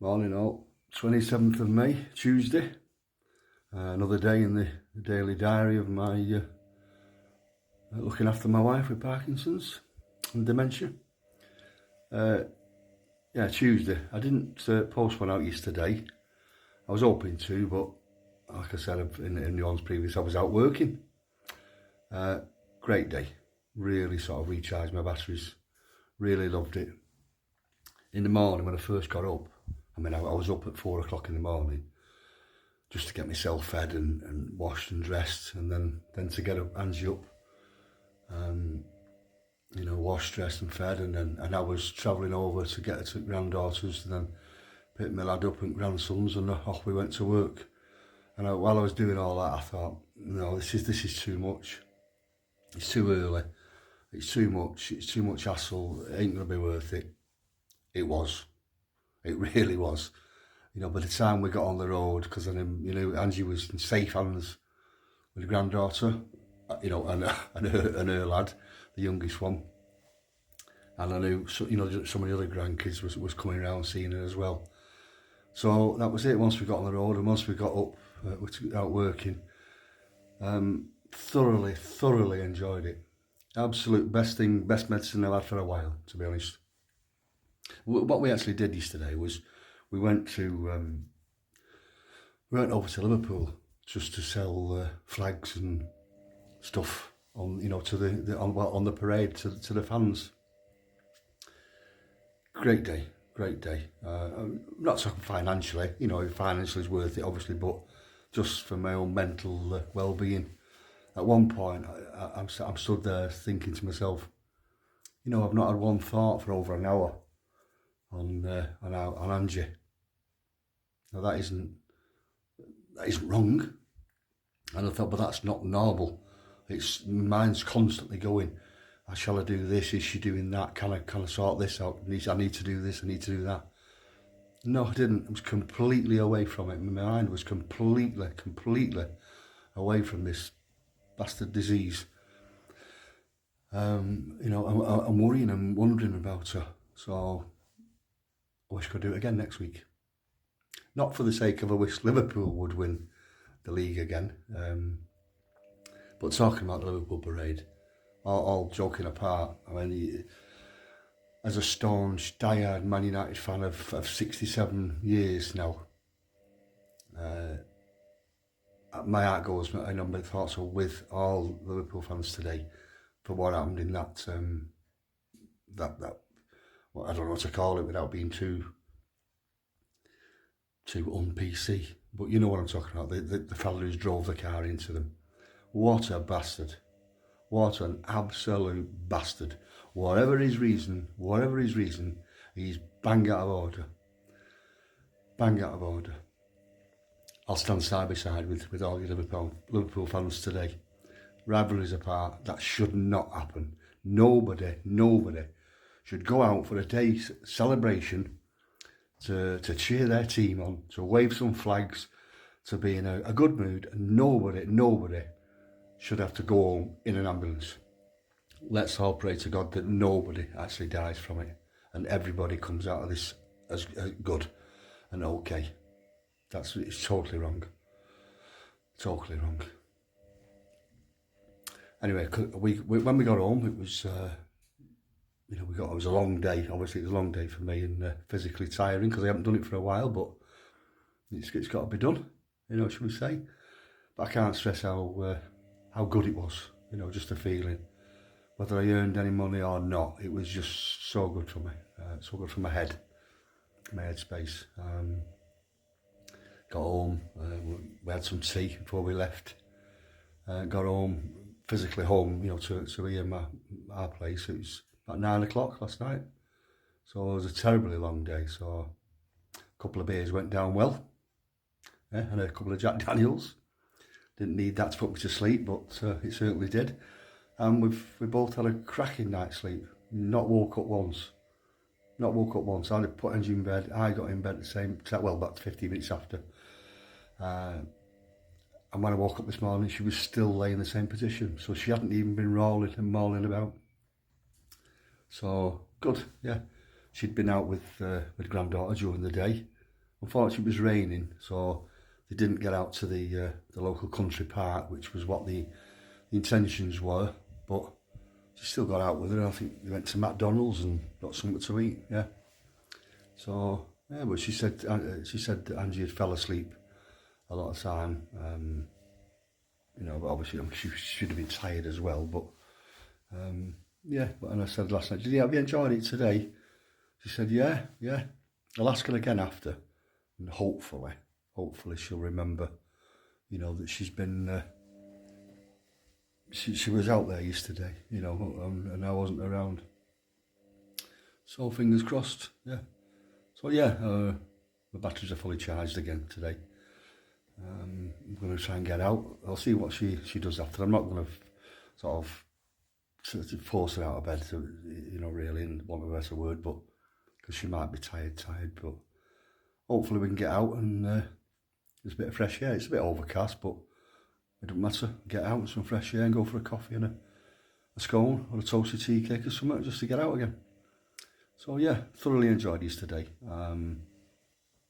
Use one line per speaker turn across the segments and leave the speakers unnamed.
Morning all, 27th of May, Tuesday. Another day in the daily diary of my looking after my wife with Parkinson's and dementia. Tuesday. I didn't post one out yesterday. I was hoping to, but like I said in the ones previous, I was out working. Great day. Really sort of recharged my batteries. Really loved it. In the morning when I first got up, I was up at 4 o'clock in the morning just to get myself fed and washed and dressed, and then to get Angie up, washed, dressed and fed, and I was travelling over to get her to granddaughter's and then pick my lad up and grandsons, and off we went to work. And while I was doing all that, I thought, no, this is too much. It's too early. It's too much. It's too much hassle. It ain't going to be worth it. It was. It really was. By the time we got on the road, because Angie was in safe hands with her granddaughter, and her lad, the youngest one. And I knew, some of the other grandkids was coming around seeing her as well. So that was it. Once we got on the road and once we got up, out working, thoroughly enjoyed it. Absolute best medicine I've had for a while, to be honest. What we actually did yesterday was we went over to Liverpool just to sell flags and stuff on on the parade to the fans. Great day. Not talking financially, financially is worth it obviously, but just for my own mental well-being. At one point, I'm stood there thinking to myself, I've not had one thought for over an hour on Angie. Now that isn't wrong, and I thought, but that's not normal. Mine's constantly going. Shall I do this? Is she doing that? Can I sort this out? I need to do this. I need to do that. No, I didn't. I was completely away from it. My mind was completely away from this bastard disease. I'm worrying and wondering about her. So I wish I could do it again next week. Not for the sake of I wish Liverpool would win the league again. But talking about the Liverpool parade, all joking apart, as a staunch, diehard Man United fan of 67 years now, my heart goes, my thoughts are with all Liverpool fans today for what happened in that well, I don't know what to call it without being too un-PC, but you know what I'm talking about, the fella who drove the car into them. What a bastard. What an absolute bastard. Whatever his reason, he's bang out of order. Bang out of order. I'll stand side by side with all your Liverpool fans today. Rivalries apart, that should not happen. Nobody should go out for a day's celebration to cheer their team on, to wave some flags, to be in a good mood, and nobody should have to go home in an ambulance. Let's all pray to God that nobody actually dies from it and everybody comes out of this as good and okay. It's totally wrong. Totally wrong. Anyway, when we got home, it was it was a long day. Obviously, it was a long day for me and physically tiring because I haven't done it for a while. But it's got to be done, should we say? But I can't stress how good it was. Just the feeling, whether I earned any money or not, it was just so good for me. So good for my head space. Got home. We had some tea before we left. Got home, physically home, to here our place. It was about 9 o'clock last night. So it was a terribly long day. So a couple of beers went down well. And a couple of Jack Daniels. Didn't need that to put me to sleep, but it certainly did. And we both had a cracking night's sleep. Not woke up once. I had put Angie in bed. I got in bed at the same time, about 15 minutes after. And when I woke up this morning, she was still laying in the same position. So she hadn't even been rolling and mauling about. So, good, yeah. She'd been out with granddaughter during the day. Unfortunately, it was raining, so they didn't get out to the local country park, which was what the intentions were. But she still got out with her. I think they went to McDonald's and got something to eat. Yeah. So yeah, but she said that Angie had fell asleep a lot of time. You know, but obviously she should have been tired as well. But yeah. But and I said last night, have you enjoyed it today? She said, yeah. I'll ask her again after, and hopefully she'll remember. You know that she's been. She was out there yesterday. You know, and I wasn't around. So fingers crossed. Yeah. So yeah, the batteries are fully charged again today. I'm going to try and get out. I'll see what she does after. I'm not going to sort of force her out of bed, to, you know, really, and want a better word, but because she might be tired, but hopefully we can get out and there's a bit of fresh air. It's a bit overcast, but it doesn't matter. Get out with some fresh air and go for a coffee and a scone or a toasted tea cake or something just to get out again. So yeah, thoroughly enjoyed these today.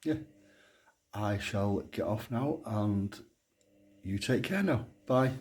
Yeah, I shall get off now and you take care now. Bye.